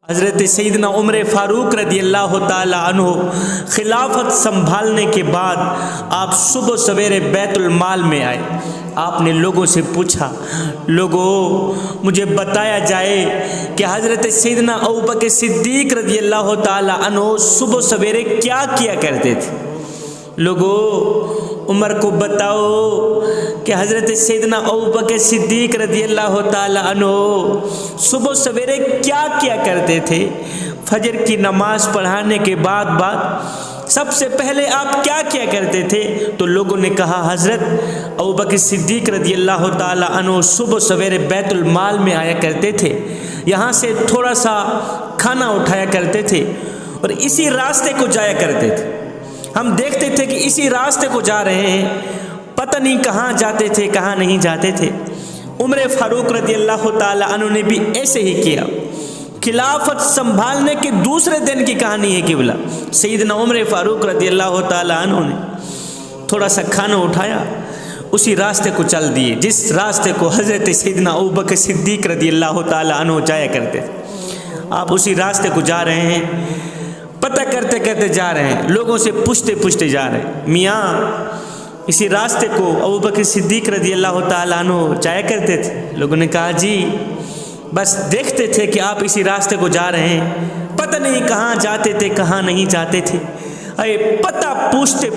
حضرت سیدنا عمر فاروق رضی اللہ تعالی عنہ خلافت سنبھالنے کے بعد آپ صبح سویرے بیت المال میں آئے۔ آپ نے لوگوں سے پوچھا، لوگوں مجھے بتایا جائے کہ حضرت سیدنا ابوبکر صدیق رضی اللہ تعالی عنہ صبح سویرے کیا کیا کرتے تھے؟ لوگوں عمر کو بتاؤ کہ حضرت سیدنا ابوبکر صدیق رضی اللہ تعالی عنہ صبح سویرے کیا کیا کرتے تھے؟ فجر کی نماز پڑھانے کے بعد سب سے پہلے آپ کیا کیا کرتے تھے؟ تو لوگوں نے کہا حضرت ابوبکر صدیق رضی اللہ تعالی عنہ صبح سویرے بیت المال میں آیا کرتے تھے، یہاں سے تھوڑا سا کھانا اٹھایا کرتے تھے اور اسی راستے کو جایا کرتے تھے۔ ہم دیکھتے تھے کہ اسی راستے کو جا رہے ہیں، پتہ نہیں کہاں جاتے تھے کہاں نہیں جاتے تھے۔ عمر فاروق رضی اللہ تعالی عنہ نے بھی ایسے ہی کیا۔ خلافت سنبھالنے کے دوسرے دن کی کہانی ہے کہ بلا سیدنا عمر فاروق رضی اللہ تعالی عنہ نے تھوڑا سا کھانا اٹھایا، اسی راستے کو چل دیے جس راستے کو حضرت سیدنا ابوبکر صدیق رضی اللہ تعالی عنہ جایا کرتے تھے۔ آپ اسی راستے کو جا رہے ہیں، پتہ کرتے کرتے جا رہے ہیں، لوگوں سے پوچھتے پوچھتے جا رہے ہیں، میاں اسی راستے کو ابوبکر صدیق رضی اللہ تعالیٰ عنہ جایا کرتے تھے؟ لوگوں نے کہا جی بس دیکھتے تھے کہ آپ اسی راستے کو جا رہے ہیں، پتہ نہیں کہاں جاتے تھے کہاں نہیں جاتے تھے۔ پتہ پوچھتے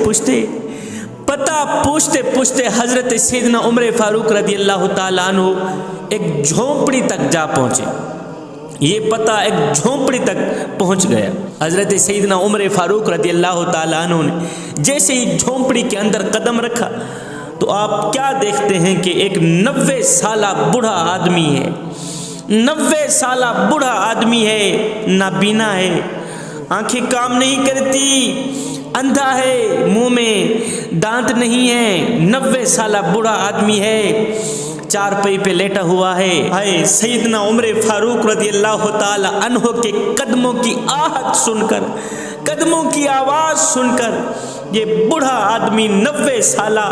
پوچھتے حضرت سیدنا عمر فاروق رضی اللہ تعالیٰ عنہ ایک جھونپڑی تک جا پہنچے۔ یہ پتہ ایک جھونپڑی تک پہنچ گیا۔ حضرت سیدنا عمر فاروق رضی اللہ تعالیٰ عنہ نے جیسے ہی جھونپڑی کے اندر قدم رکھا تو آپ کیا دیکھتے ہیں کہ ایک 90 سالہ بوڑھا آدمی ہے، 90 سالہ بوڑھا آدمی ہے، نابینا ہے، آنکھیں کام نہیں کرتی، اندھا ہے، منہ میں دانت نہیں ہے، 90 سالہ بوڑھا آدمی ہے، چار پئی پہ لیٹا ہوا ہے۔ سیدنا عمر فاروق رضی اللہ تعالی عنہ کے قدموں کی آہٹ سن کر، قدموں کی آواز سن کر یہ بوڑھا آدمی 90 سالہ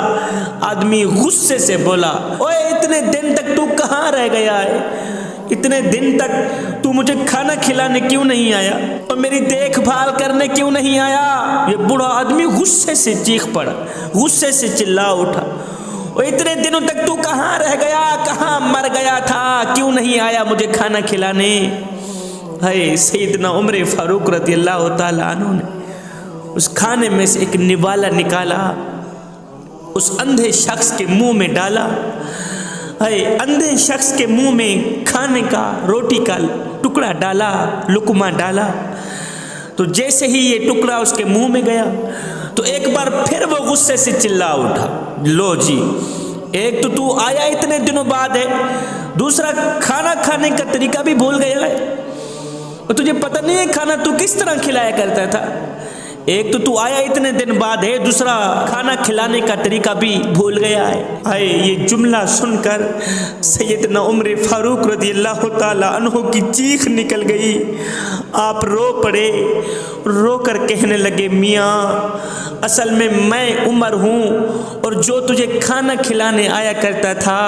آدمی غصے سے بولا، اوے اتنے دن تک تو کہاں رہ گیا ہے؟ اتنے دن تک تو مجھے کھانا کھلانے کیوں نہیں آیا اور میری دیکھ بھال کرنے کیوں نہیں آیا؟ یہ بوڑھا آدمی غصے سے چیخ پڑا، غصے سے چلا اٹھا، اور اتنے دنوں تک تو کہاں رہ گیا؟ کہاں مر گیا تھا؟ کیوں نہیں آیا مجھے کھانا کھلانے؟ سیدنا عمر فاروق رضی اللہ تعالی عنہ نے اس کھانے میں سے ایک نوالا نکالا، اس اندھے شخص کے منہ میں ڈالا۔ اندھے شخص کے منہ میں کھانے کا، روٹی کا ٹکڑا ڈالا، لقمہ ڈالا، تو جیسے ہی یہ ٹکڑا اس کے منہ میں گیا تو ایک بار پھر وہ غصے سے چلا اٹھا، لو جی ایک تو آیا اتنے دنوں بعد ہے، دوسرا کھانا کھانے کا طریقہ بھی بھول گیا ہے، اور تجھے پتہ نہیں ہے کھانا تو کس طرح کھلایا کرتا تھا؟ ایک تو آیا اتنے دن بعد ہے، دوسرا کھانا کھلانے کا طریقہ بھی بھول گیا ہے۔ یہ جملہ سن کر سیدنا عمر فاروق رضی اللہ تعالی عنہ کی چیخ نکل گئی۔ آپ رو پڑے، رو کر کہنے لگے، میاں اصل میں عمر ہوں، اور جو تجھے کھانا کھلانے آیا کرتا تھا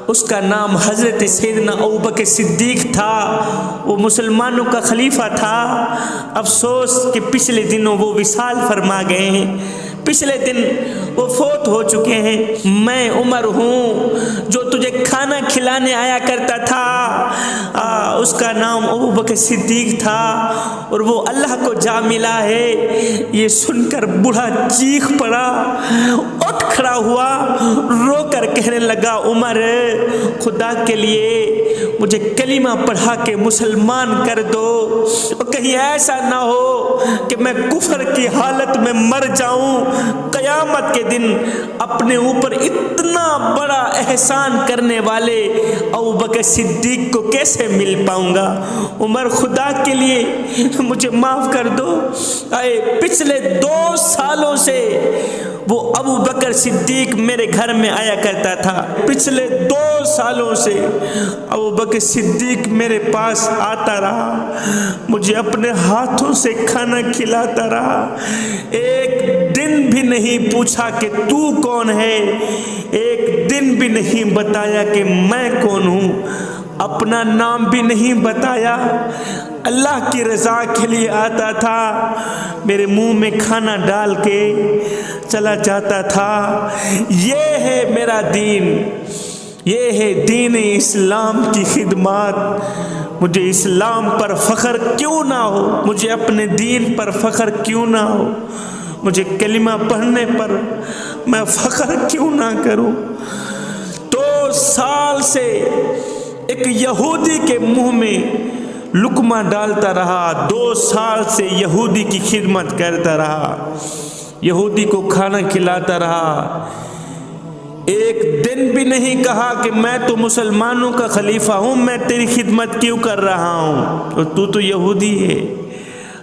اس کا نام حضرت سیدنا ابوبکر صدیق تھا، وہ مسلمانوں کا خلیفہ تھا۔ افسوس کہ پچھلے دنوں وہ وصال فرما گئے ہیں، پچھلے دن وہ فوت ہو چکے ہیں۔ میں عمر ہوں، جو تجھے کھانا کھلانے آیا کرتا تھا اس کا نام ابوبکر صدیق تھا، اور وہ اللہ کو جا ملا ہے۔ یہ سن کر بوڑھا چیخ پڑا، اٹھ کھڑا ہوا، رو کر کہنے لگا، عمر خدا کے لیے مجھے کلمہ پڑھا کے مسلمان کر دو، اور کہیں ایسا نہ ہو کہ میں کفر کی حالت میں مر جاؤں، قیامت کے دن اپنے اوپر اتنا بڑا احسان کرنے والے ابوبکر صدیق کو کیسے مل پاؤں گا؟ عمر خدا کے لیے مجھے معاف کر دو۔ پچھلے 2 سالوں سے وہ ابوبکر صدیق میرے گھر میں آیا کرتا تھا، پچھلے 2 سالوں سے ابوبکر صدیق میرے پاس آتا رہا، مجھے اپنے ہاتھوں سے کھانا کھلاتا رہا، ایک دن بھی نہیں پوچھا کہ تو کون ہے، ایک دن بھی نہیں بتایا کہ میں کون ہوں۔ اپنا نام بھی نہیں بتایا، اللہ کی رضا کے لیے آتا تھا، میرے منہ میں کھانا ڈال کے چلا جاتا تھا۔ یہ ہے میرا دین، یہ ہے دین اسلام کی خدمات۔ مجھے اسلام پر فخر کیوں نہ ہو، مجھے اپنے دین پر فخر کیوں نہ ہو، مجھے کلمہ پڑھنے پر میں فخر کیوں نہ کروں۔ 2 سال سے ایک یہودی کے منہ میں لقمہ ڈالتا رہا، 2 سال سے یہودی کی خدمت کرتا رہا، یہودی کو کھانا کھلاتا رہا۔ ایک دن بھی نہیں کہا کہ میں تو مسلمانوں کا خلیفہ ہوں، میں تیری خدمت کیوں کر رہا ہوں، اور تو یہودی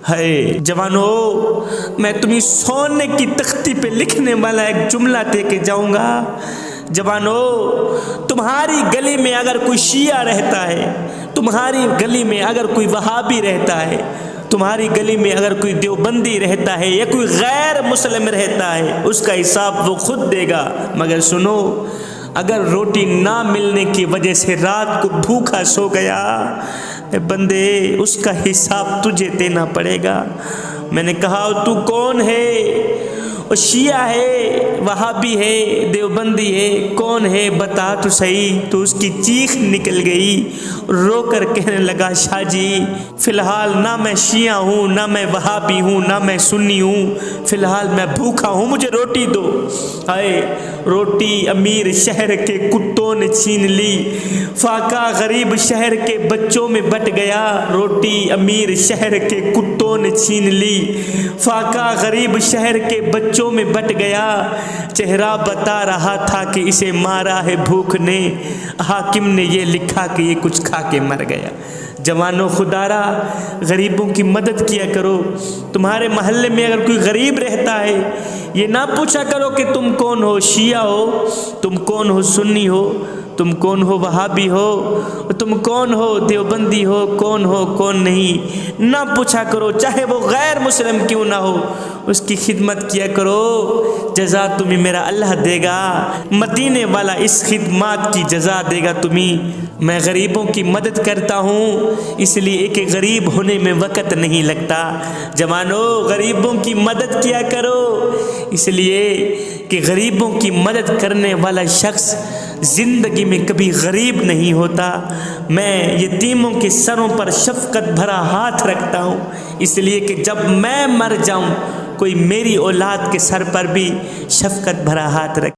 ہے۔ جوانو، میں تمہیں سونے کی تختی پہ لکھنے والا ایک جملہ دے کے جاؤں گا۔ جوانو، تمہاری گلی میں اگر کوئی شیعہ رہتا ہے، تمہاری گلی میں اگر کوئی وہابی رہتا ہے، تمہاری گلی میں اگر کوئی دیوبندی رہتا ہے یا کوئی غیر مسلم رہتا ہے، اس کا حساب وہ خود دے گا۔ مگر سنو، اگر روٹی نہ ملنے کی وجہ سے رات کو بھوکا سو گیا، اے بندے، اس کا حساب تجھے دینا پڑے گا۔ میں نے کہا تو کون ہے؟ وہ شیعہ ہے، وہابی ہے، دیوبندی ہے، کون ہے بتا تو صحیح۔ تو اس کی چیخ نکل گئی، رو کر کہنے لگا، شاہ جی فی الحال نہ میں شیعہ ہوں، نہ میں وہابی ہوں، نہ میں سنی ہوں، فی الحال میں بھوکا ہوں، مجھے روٹی دو۔ ہائے، روٹی امیر شہر کے کتوں نے چھین لی، فاقہ غریب شہر کے بچوں میں بٹ گیا۔ روٹی امیر شہر کے کتوں نے چھین لی، فاقہ غریب شہر کے بچوں میں بٹ گیا۔ چہرہ بتا رہا تھا کہ اسے مارا ہے بھوک نے، حاکم نے یہ لکھا کہ یہ کچھ کھا کے مر گیا۔ جوانوں، خدارا غریبوں کی مدد کیا کرو۔ تمہارے محلے میں اگر کوئی غریب رہتا ہے، یہ نہ پوچھا کرو کہ تم کون ہو، شیعہ ہو، تم کون ہو، سنی ہو، تم کون ہو، وہابی ہو، تم کون ہو، دیوبندی ہو، کون نہیں، نہ پوچھا کرو، چاہے وہ غیر مسلم کیوں نہ ہو، اس کی خدمت کیا کرو، جزا تمہیں میرا اللہ دے گا، مدینے والا اس خدمات کی جزا دے گا تمہیں۔ میں غریبوں کی مدد کرتا ہوں، اس لیے کہ غریب ہونے میں وقت نہیں لگتا۔ جوانوں، غریبوں کی مدد کیا کرو، اس لیے کہ غریبوں کی مدد کرنے والا شخص زندگی میں کبھی غریب نہیں ہوتا۔ میں یتیموں کے سروں پر شفقت بھرا ہاتھ رکھتا ہوں، اس لیے کہ جب میں مر جاؤں کوئی میری اولاد کے سر پر بھی شفقت بھرا ہاتھ رکھے۔